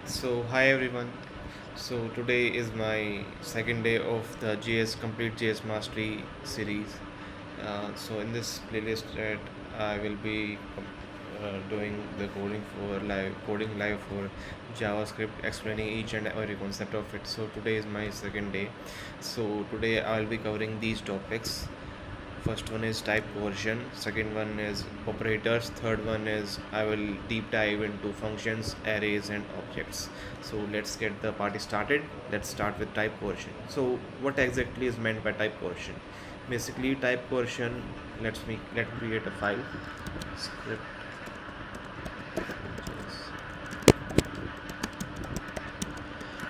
So hi everyone. So today is my second day of the JS Complete JS Mastery series. So in this playlist that I will be doing the coding live for JavaScript, explaining each and every concept of it. So today is my second day. So today I will be covering these topics. First one is type coercion, second one is operators, third one is I will deep dive into functions, arrays and objects. So let's get the party started. Let's start with type coercion. So what exactly is meant by type coercion? Basically type coercion, let me create a file script.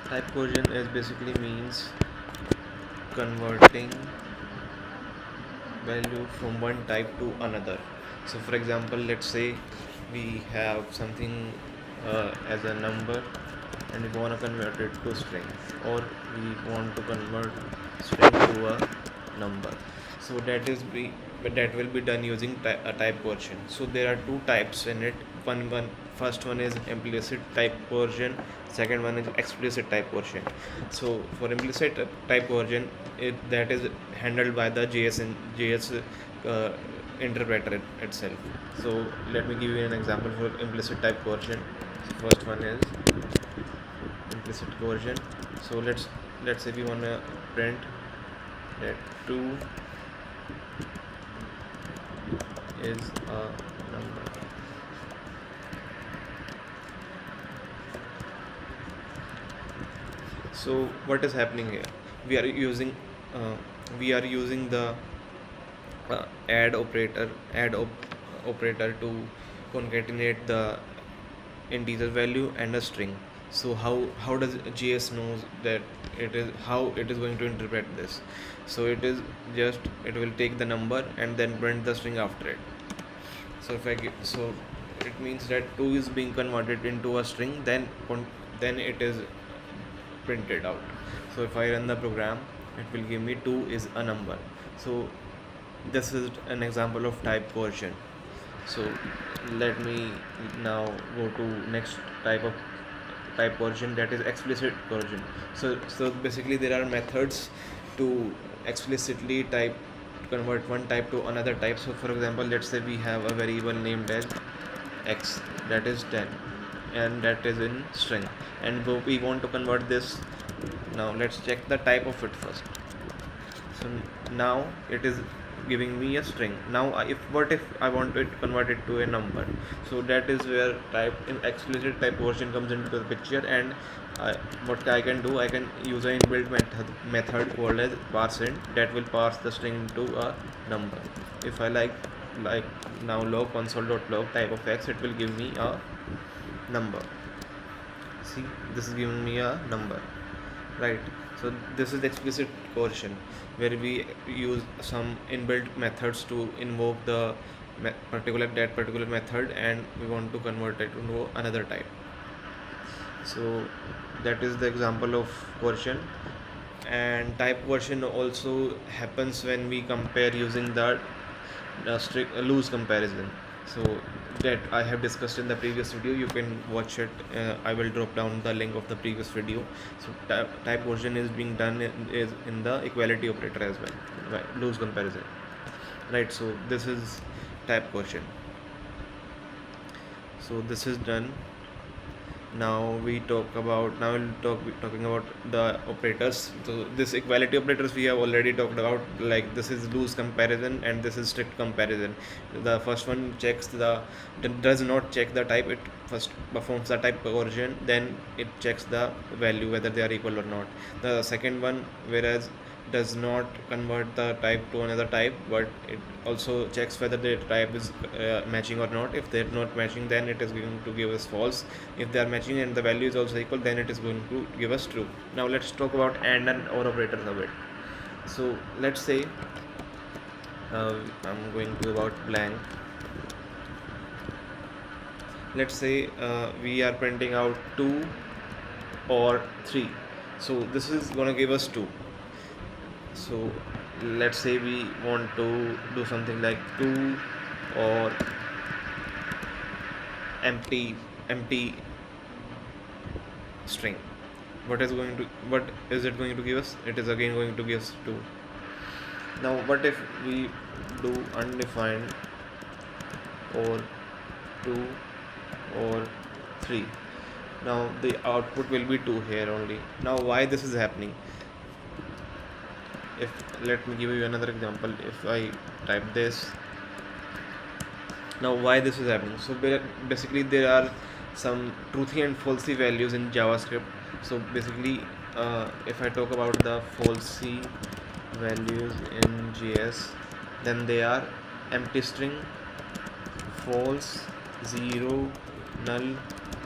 Type coercion is basically means converting value from one type to another. So for example, let's say we have something as a number and we want to convert it to string, or we want to convert string to a number. So that will be done using a type coercion. So there are two types in it. First one is implicit type coercion, second one is explicit type coercion. So for implicit type coercion, that is handled by the JS interpreter itself. So let me give you an example for implicit type coercion. First one is implicit coercion. So let's say we want to print that 2 is a number. So what is happening here? We are using uh, we are using the add operator to concatenate the integer value and a string. So how does JS knows that it is going to interpret this? So it will take the number and then print the string after it. So if I give, so it means that 2 is being converted into a string, then it is printed out. So if I run the program, it will give me 2 is a number. So this is an example of type coercion. So let me now go to next type of type coercion, that is explicit coercion. So basically there are methods to explicitly type convert one type to another type. So for example, let's say we have a variable named as x, that is 10, and that is in string, and we want to convert this. Now let's check the type of it first. So now it is giving me a string. Now if I want to convert it to a number? So that is where type in explicit type version comes into the picture. And what I can do, I can use an inbuilt method called as parseInt that will parse the string into a number. If I like now log console.log type of x, it will give me a number. See, this is giving me a number, right? So this is explicit coercion, where we use some inbuilt methods to invoke the particular method, and we want to convert it into another type. So that is the example of coercion. And type coercion also happens when we compare using the strict loose comparison. So that I have discussed in the previous video, you can watch it. I will drop down the link of the previous video. So type coercion is being done is in the equality operator as well, right? Loose comparison, right? So this is type coercion. So this is done. Now talking about the operators. So this equality operators we have already talked about. Like this is loose comparison and this is strict comparison. The first one does not check the type. It first performs the type conversion, then it checks the value whether they are equal or not. The second one, whereas, does not convert the type to another type, but it also checks whether the type is matching or not. If they're not matching, then it is going to give us false. If they are matching and the value is also equal, then it is going to give us true. Now let's talk about and or operators of it. So let's say I'm going to about blank. Let's say we are printing out 2 or 3. So this is going to give us 2. So let's say we want to do something like 2 or empty string. What is it going to give us? It is again going to give us 2. Now what if we do undefined or 2 or 3? Now the output will be 2 here only. Now why this is happening? If let me give you another example. If I type this, now why this is happening? So basically there are some truthy and falsy values in JavaScript. So basically if I talk about the falsy values in JS, then they are empty string, false, 0, null,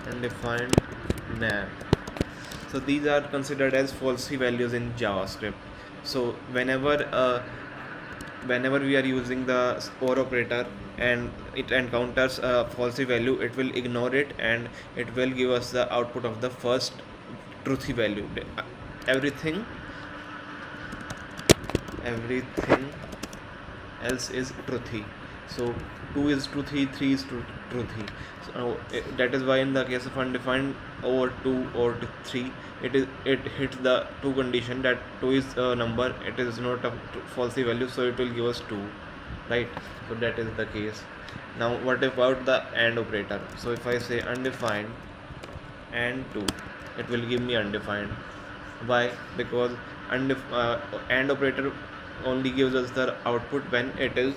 undefined, nan. So these are considered as falsy values in JavaScript. So whenever we are using the or operator and it encounters a falsy value, it will ignore it and it will give us the output of the first truthy value. Everything else is truthy. So 2 is truthy, 3 is truthy. So that is why in the case of undefined or 2 or 3, it hits the 2 condition, that 2 is a number, it is not a falsy value, so it will give us 2, right? So that is the case. Now what about the AND operator? So if I say undefined and 2, it will give me undefined. Why? Because AND operator only gives us the output when it is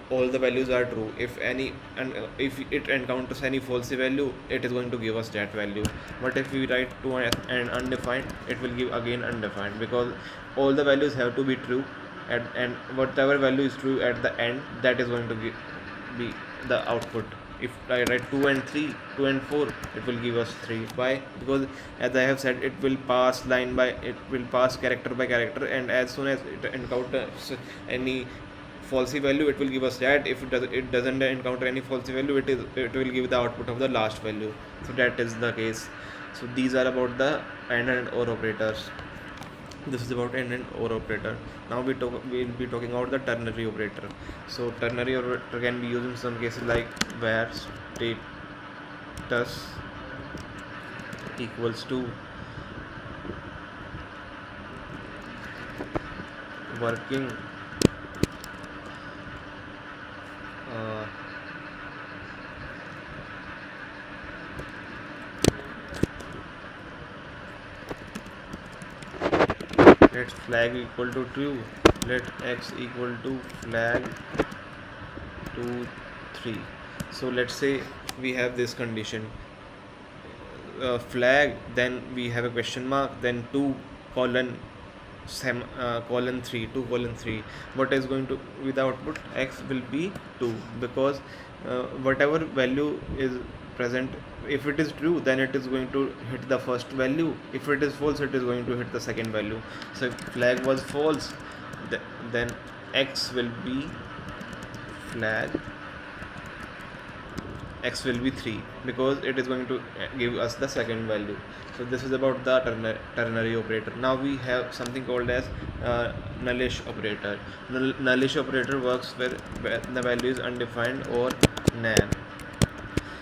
all the values are true. If it encounters any falsy value, it is going to give us that value. But if we write 2 and undefined, it will give again undefined, because all the values have to be true, and whatever value is true at the end, that is going to be the output. If I write 2 and 3, 2 and 4, it will give us 3. Why? Because as I have said, it will pass character by character, and as soon as it encounters any falsy value, it will give us that. If it doesn't encounter any falsy value, it will give the output of the last value. So that is the case. So these are about the AND or operators. This is about AND or operator. Now we'll be talking about the ternary operator. So ternary operator can be used in some cases like where status equals to working let flag equal to true, let x equal to flag 2 3. So let's say we have this condition, flag, then we have a question mark, then 2 colon 3, 2 colon 3. What is going to be the output? X will be 2, because whatever value is present, if it is true, then it is going to hit the first value. If it is false, it is going to hit the second value. So if flag was false, then x will be flag, x will be 3, because it is going to give us the second value. So this is about the ternary operator. Now we have something called as nullish operator. Nullish operator works where the value is undefined or nan.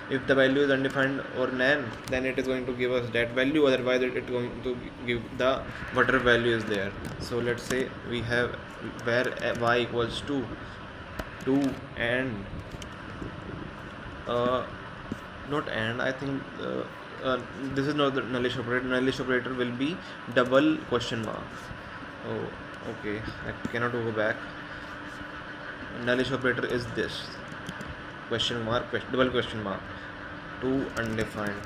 If the value is undefined or nan, then it is going to give us that value, otherwise it is going to give the whatever value is there. So let's say we have where y equals to 2 and not and, I think this is not the nullish operator. Nullish operator will be double question mark. Oh, okay, I cannot go back. Nullish operator is this question mark, double question mark, 2 undefined.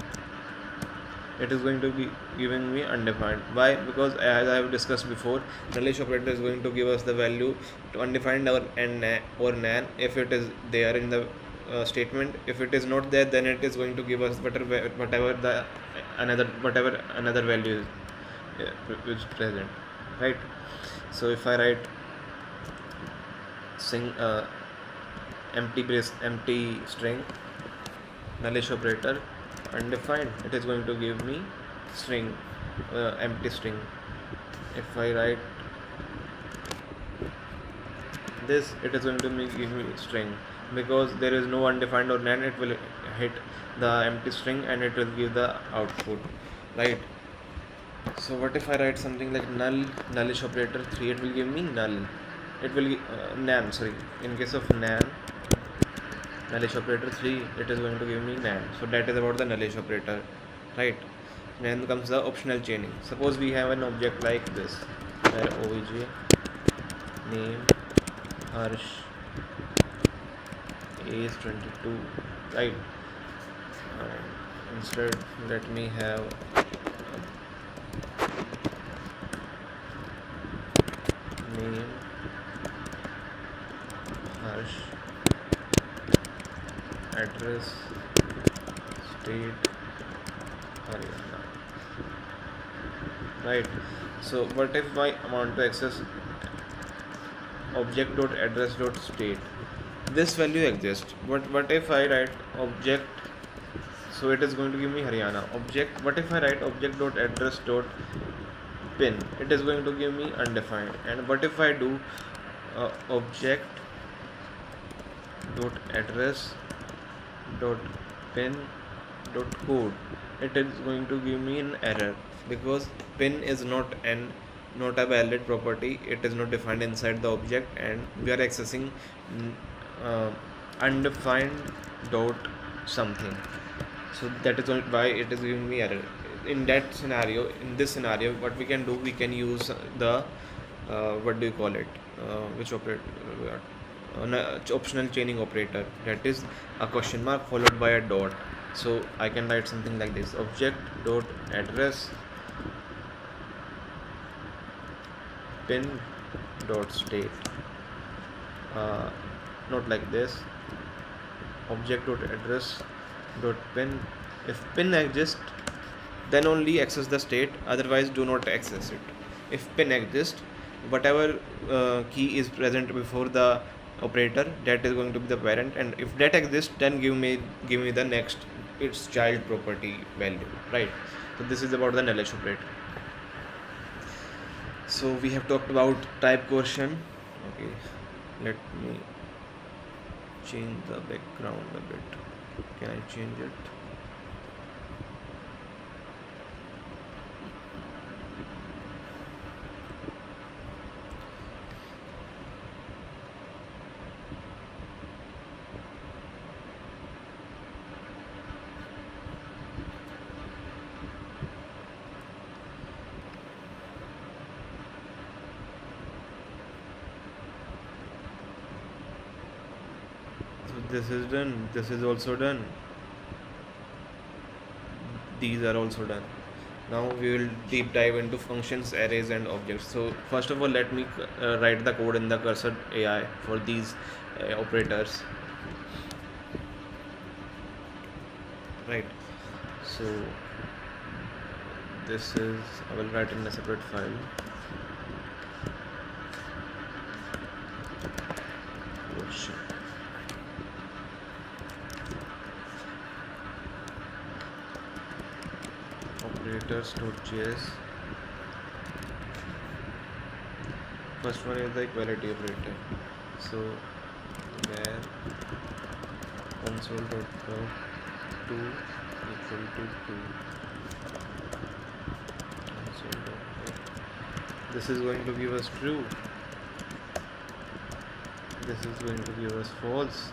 It is going to be giving me undefined. Why? Because as I have discussed before, nullish operator is going to give us the value to undefined or nan if it is there in the statement. If it is not there, then it is going to give us whatever another value is present, right? So if I write empty string, nullish operator, undefined, it is going to give me string, empty string. If I write this, it is going to give me string, because there is no undefined or nan. It will hit the empty string and it will give the output, right? So what if I write something like null, nullish operator 3, it will give me null. It will nan, sorry. In case of nullish operator 3, it is going to give me nan. So that is about the nullish operator, right? Then comes the optional chaining. Suppose we have an object like this, where obj name Harsh age 22, right? Instead, let me have name Harsh, address state Haryana, right? So what if I want to access object.address.state? This value exists, but what if I write object, so it is going to give me Haryana object. What if I write object.address.pin? It is going to give me undefined. And what if I do object.address.pin.code? It is going to give me an error because pin is not a valid property. It is not defined inside the object, and we are accessing uh, undefined dot something. So that is why it is giving me error. In this scenario, what we can do, we can use the what do you call it? Which operator? An optional chaining operator. That is a question mark followed by a dot. So I can write something like this: object dot address pin dot state. Not like this. Object dot address dot pin. If pin exists, then only access the state, otherwise do not access it. If pin exists, whatever key is present before the operator, that is going to be the parent, and if that exists, then give me the next its child property value, right? So this is about the nullish operator. So we have talked about type coercion. Okay, let me change the background a bit. Can I change it? So this is done. This is also done. These are also done. Now we will deep dive into functions, arrays, and objects. So first of all, let me write the code in the cursor AI for these operators. Right. So this is, I will write in a separate file. Coercion. Operators.js. First one is the equality operator. So where console.log 2 equal to 2. This is going to give us true. This is going to give us false.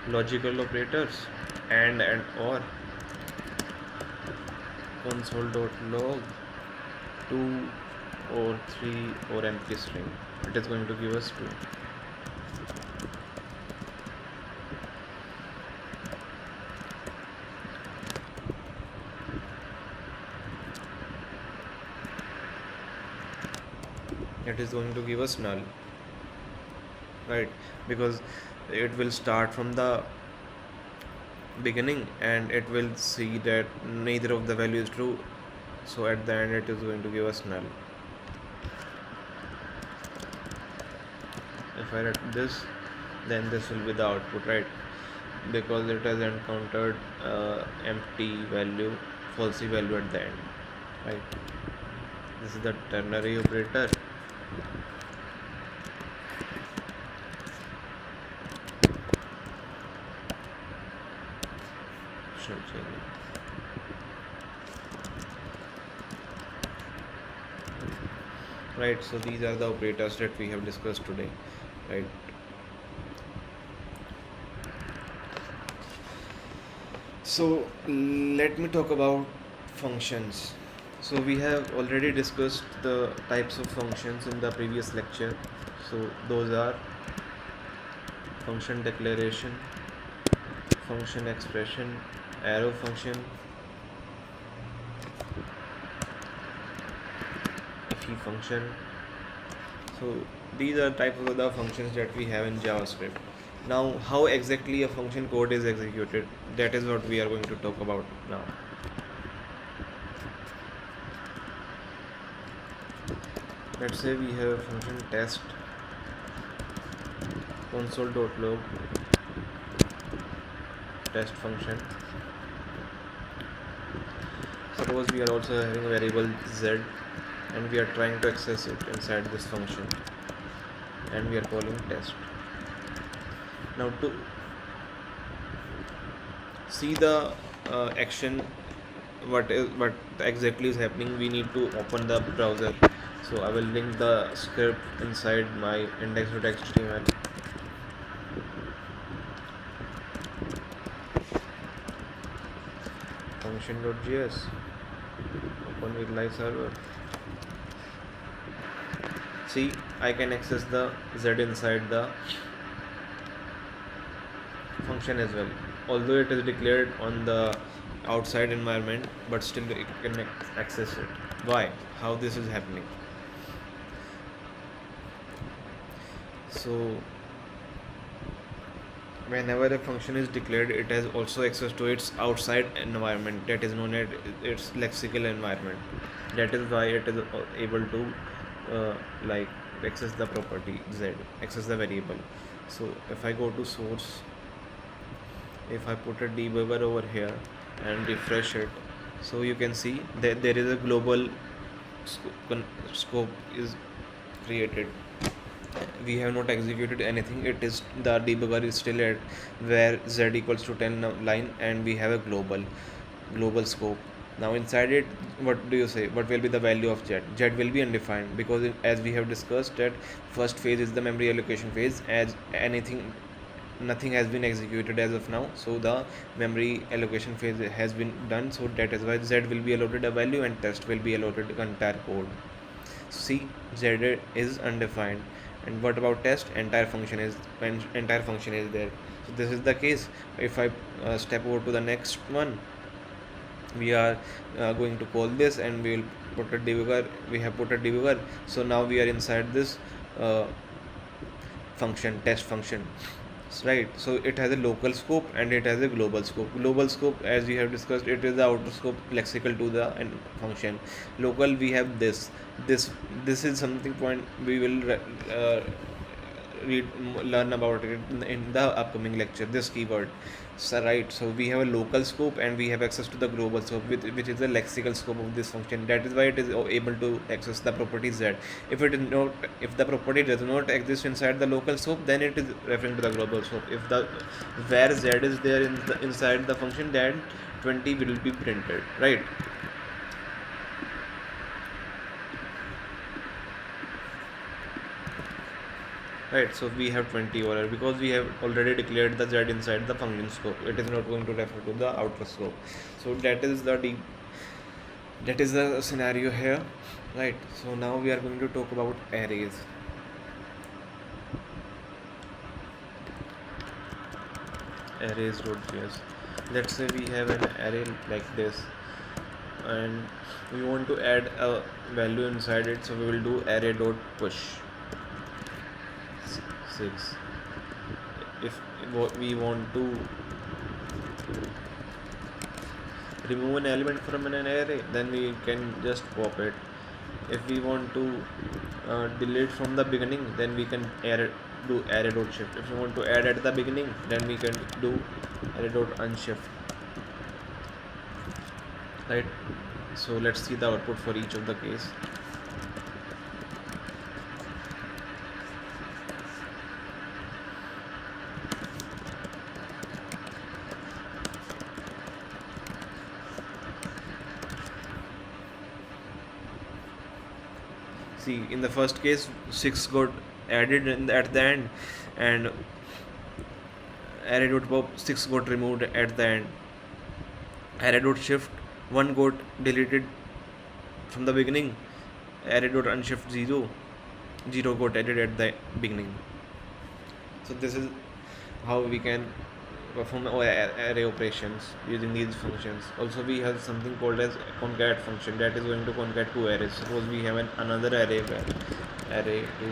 Logical operators and or console.log 2 or 3 or empty string. It is going to give us 2. It is going to give us null, right? Because it will start from the beginning and it will see that neither of the value is true, so at the end it is going to give us null. If I write this, then this will be the output, right? because it has encountered empty value, falsy value at the end, right? This is the ternary operator. Should change it. Right, so these are the operators that we have discussed today, right? So let me talk about functions. So we have already discussed the types of functions in the previous lecture. So those are function declaration, function expression, arrow function, if function. So these are types of the functions that we have in JavaScript. Now, how exactly a function code is executed, that is what we are going to talk about now. Let's say we have function test console.log test function. Suppose we are also having a variable z and we are trying to access it inside this function and we are calling test. Now to see the action, what exactly is happening, we need to open the browser. So I will link the script inside my index.html. Function.js, open with live server. See, I can access the z inside the function as well, although it is declared on the outside environment, but still it can access it. Why? How this is happening? So whenever a function is declared, it has also access to its outside environment, that is known as its lexical environment. That is why it is able to like access the property z, access the variable. So if I go to source, if I put a debugger over here and refresh it, so you can see that there is a global scope is created. We have not executed anything, it is the debugger is still at where z equals to 10 line and we have a global scope. Now inside it, what do you say, what will be the value of z will be undefined, because as we have discussed that first phase is the memory allocation phase, as nothing has been executed as of now, so the memory allocation phase has been done. So that is why z will be allotted a value and test will be allotted entire code. See, z is undefined, and what about test? Entire function is there. So this is the case. If I step over to the next one, we are going to call this and we will put a debugger. We have put a debugger, so now we are inside this function, test function, right? So it has a local scope and it has a global scope. Global scope, as we have discussed, it is the outer scope lexical to the function. Local, we have this is something point we will learn about it in the upcoming lecture, this keyword. So right, so we have a local scope and we have access to the global scope, which is the lexical scope of this function. That is why it is able to access the property z. If the property does not exist inside the local scope, then it is referring to the global scope. If the where z is there inside the function, then 20 will be printed, right? Right, so we have 20 over here because we have already declared the z inside the function scope. It is not going to refer to the outer scope. So that is the scenario here, right? So now we are going to talk about arrays. Arrays.js. Let's say we have an array like this and we want to add a value inside it, so we will do array.push 6. If we want to remove an element from an array, then we can just pop it. If we want to delete from the beginning, then we can do array.shift. If you want to add at the beginning, then we can do array dot unshift, right? So let's see the output for each of the case. See, in the first case 6 got added at the end, and array dot pop 6 got removed at the end. Array dot shift 1 got deleted from the beginning. Array dot unshift 0 got added at the beginning. So this is how we can perform array operations using these functions. Also, we have something called as concat function that is going to concat two arrays. Suppose we have another array where array 2,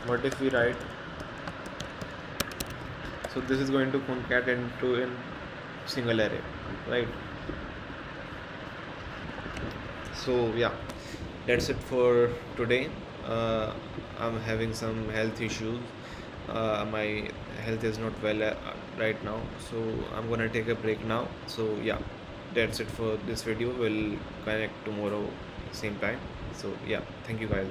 what if we write, so this is going to concat into a single array, right? So yeah, that's it for today. I'm having some health issues. My health is not well right now, so I'm gonna take a break now. So yeah, that's it for this video. We'll connect tomorrow same time. So yeah, thank you guys.